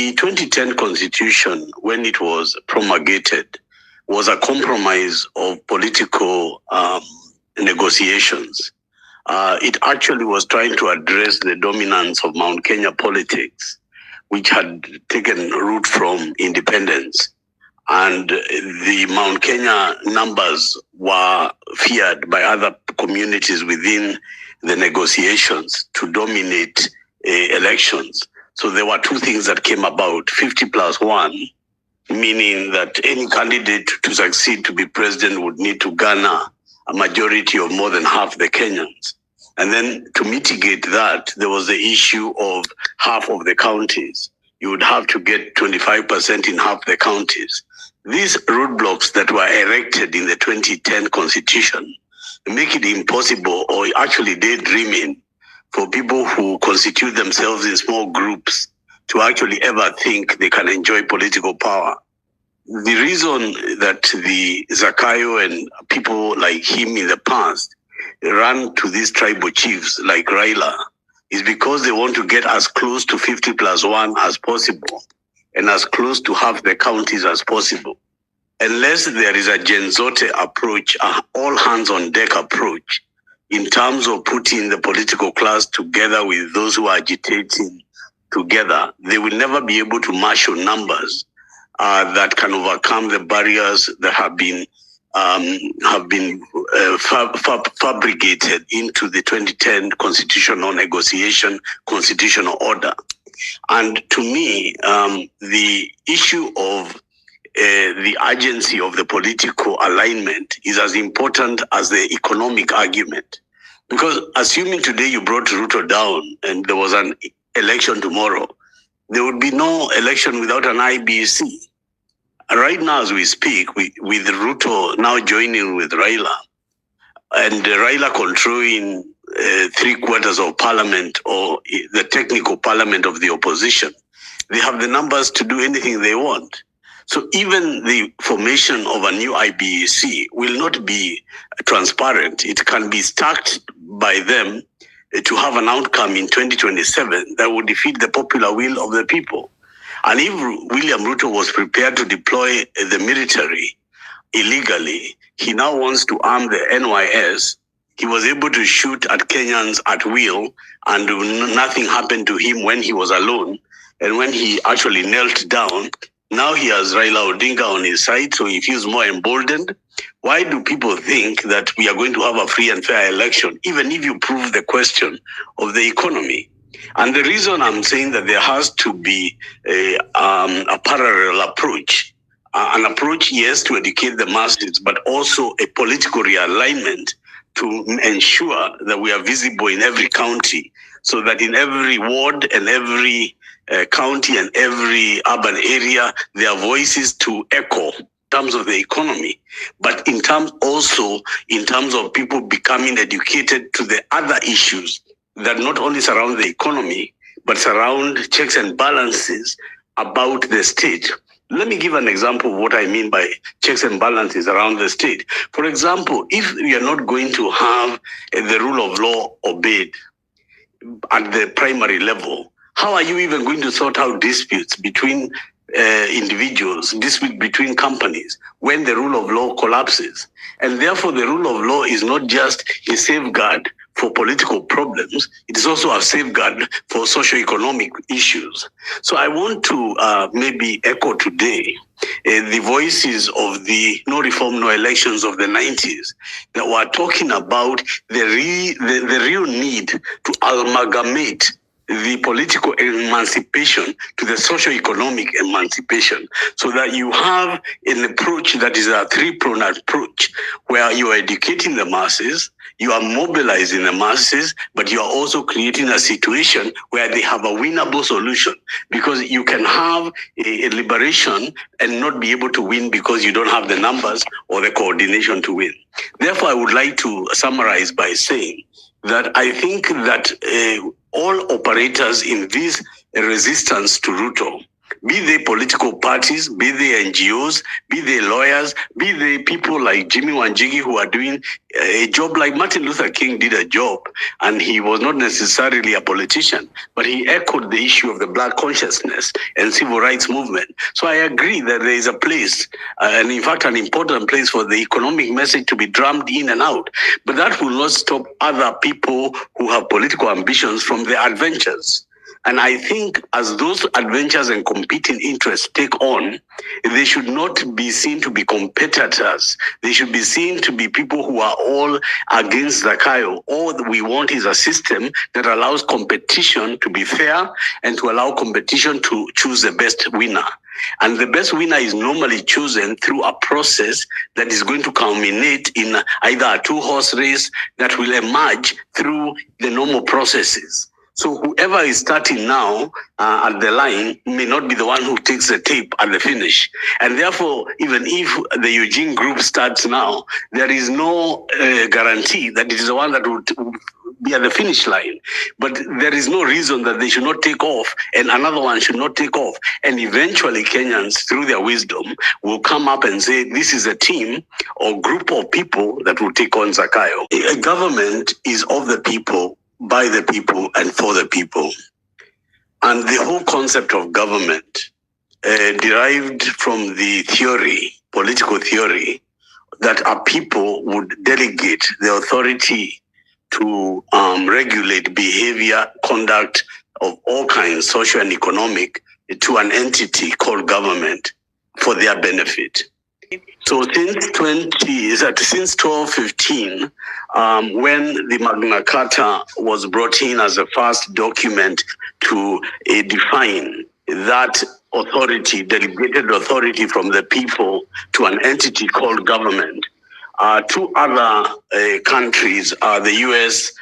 The 2010 constitution, when it was promulgated, was a compromise of political negotiations. It actually was trying to address the dominance of Mount Kenya politics, which had taken root from independence. And the Mount Kenya numbers were feared by other communities within the negotiations to dominate elections. So there were two things that came about: 50+1, meaning that any candidate to succeed to be president would need to garner a majority of more than half the Kenyans. And then to mitigate that, there was the issue of half of the counties. You would have to get 25% in half the counties. These roadblocks that were erected in the 2010 constitution make it impossible, or actually daydreaming, for people who constitute themselves in small groups to actually ever think they can enjoy political power. The reason that the Zakayo and people like him in the past ran to these tribal chiefs like Raila is because they want to get as close to 50+1 as possible and as close to half the counties as possible. Unless there is a Genzote approach, an all hands on deck approach, in terms of putting the political class together with those who are agitating together, they will never be able to marshal numbers that can overcome the barriers that have been fabricated into the 2010 constitutional negotiation, constitutional order. And to me, the issue of the urgency of the political alignment is as important as the economic argument. Because assuming today you brought Ruto down and there was an election tomorrow, there would be no election without an IBC. Right now, as we speak, with Ruto now joining with Raila, and Raila controlling 3/4 of parliament, or the technical parliament of the opposition, they have the numbers to do anything they want. So even the formation of a new IBC will not be transparent. It can be stacked by them to have an outcome in 2027 that would defeat the popular will of the people. And if William Ruto was prepared to deploy the military illegally, he now wants to arm the NYS. He was able to shoot at Kenyans at will, and nothing happened to him when he was alone. And when he actually knelt down, now he has Raila Odinga on his side, so he feels more emboldened. Why do people think that we are going to have a free and fair election, even if you prove the question of the economy? And the reason I'm saying that there has to be a parallel approach, an approach, yes, to educate the masses, but also a political realignment to ensure that we are visible in every county, so that in every ward and every county and every urban area, there are voices to echo in terms of the economy, but in terms of people becoming educated to the other issues that not only surround the economy, but surround checks and balances about the state. Let me give an example of what I mean by checks and balances around the state. For example, if we are not going to have the rule of law obeyed at the primary level, how are you even going to sort out disputes between individuals, disputes between companies, when the rule of law collapses? And therefore, the rule of law is not just a safeguard for political problems, it is also a safeguard for socio-economic issues. So I want to maybe echo today the voices of the No Reform, No Elections of the 90s that were talking about the real need to amalgamate the political emancipation to the socio-economic emancipation, so that you have an approach that is a three-pronged approach, where you are educating the masses, you are mobilizing the masses, but you are also creating a situation where they have a winnable solution, because you can have a liberation and not be able to win because you don't have the numbers or the coordination to win. Therefore, I would like to summarize by saying that I think that all operators in this resistance to Ruto be they political parties, be they NGOs, be they lawyers, be they people like Jimmy Wanjigi who are doing a job like Martin Luther King did a job, and he was not necessarily a politician, but he echoed the issue of the Black consciousness and civil rights movement. So I agree that there is a place, and in fact an important place for the economic message to be drummed in and out, but that will not stop other people who have political ambitions from their adventures. And I think as those adventures and competing interests take on, they should not be seen to be competitors. They should be seen to be people who are all against Zakayo. All we want is a system that allows competition to be fair and to allow competition to choose the best winner. And the best winner is normally chosen through a process that is going to culminate in either a two-horse race that will emerge through the normal processes. So whoever is starting now at the line may not be the one who takes the tape at the finish. And therefore, even if the Eugene group starts now, there is no guarantee that it is the one that would be at the finish line. But there is no reason that they should not take off and another one should not take off. And eventually Kenyans, through their wisdom, will come up and say, this is a team or group of people that will take on Zakayo. A government is of the people, by the people, and for the people. And the whole concept of government derived from the theory, political theory, that a people would delegate the authority to regulate behavior, conduct of all kinds, social and economic, to an entity called government for their benefit. So since 1215, when the Magna Carta was brought in as the first document to define that authority, delegated authority from the people to an entity called government, two other countries, the US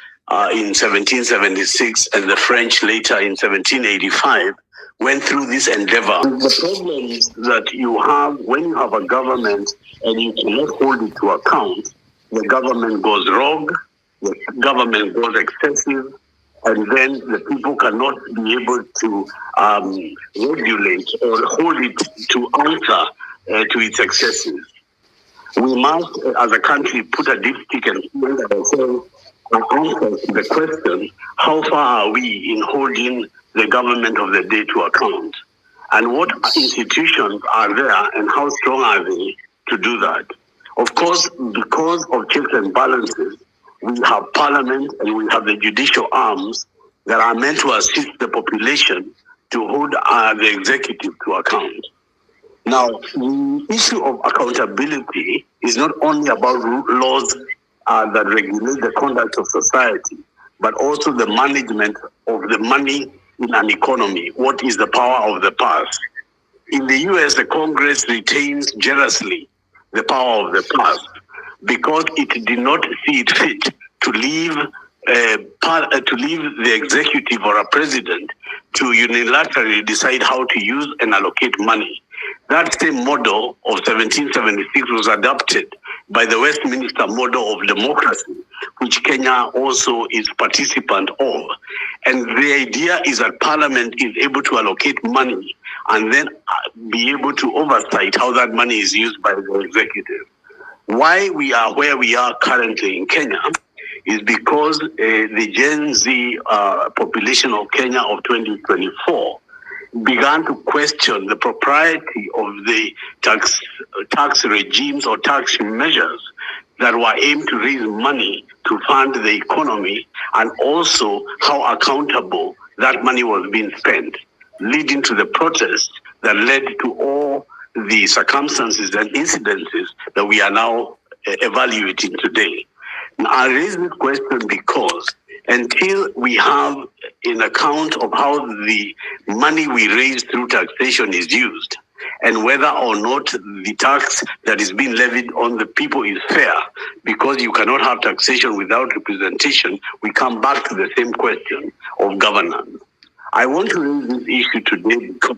in 1776 and the French later in 1785, went through this endeavor. The problems that you have when you have a government and you cannot hold it to account, the government goes rogue, the government goes excessive, and then the people cannot be able to regulate or hold it to answer to its excesses. We must, as a country, put a dipstick and ourselves answer to the question, how far are we in holding the government of the day to account? And what institutions are there and how strong are they to do that? Of course, because of checks and balances, we have parliament and we have the judicial arms that are meant to assist the population to hold the executive to account. Now, the issue of accountability is not only about laws that regulate the conduct of society, but also the management of the money in an economy. What is the power of the purse? In the US, the Congress retains generously the power of the purse because it did not see it fit to leave the executive or a president to unilaterally decide how to use and allocate money. That same model of 1776 was adopted by the Westminster model of democracy, which Kenya also is participant of. And the idea is that Parliament is able to allocate money and then be able to oversight how that money is used by the executive. Why we are where we are currently in Kenya is because the Gen Z population of Kenya of 2024 began to question the propriety of the tax regimes or tax measures that were aimed to raise money to fund the economy, and also how accountable that money was being spent, leading to the protests that led to all the circumstances and incidences that we are now evaluating today. Now, I raise this question because until we have an account of how the money we raise through taxation is used, and whether or not the tax that is being levied on the people is fair, because you cannot have taxation without representation, we come back to the same question of governance. I want to raise this issue today because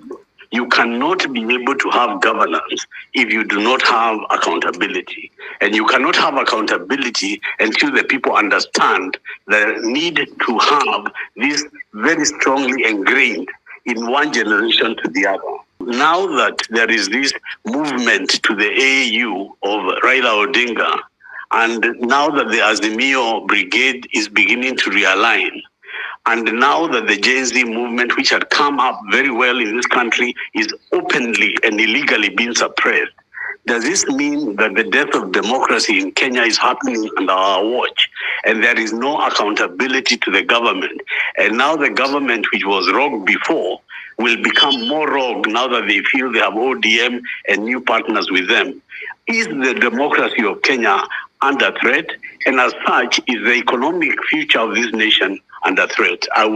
you cannot be able to have governance if you do not have accountability. And you cannot have accountability until the people understand the need to have this very strongly ingrained in one generation to the other. Now that there is this movement to the AU of Raila Odinga, and now that the Azimio brigade is beginning to realign, and now that the Gen Z movement, which had come up very well in this country, is openly and illegally being suppressed, does this mean that the death of democracy in Kenya is happening under our watch and there is no accountability to the government? And now the government, which was rogue before, will become more rogue now that they feel they have ODM and new partners with them. Is the democracy of Kenya under threat? And as such, is the economic future of this nation under threat? I would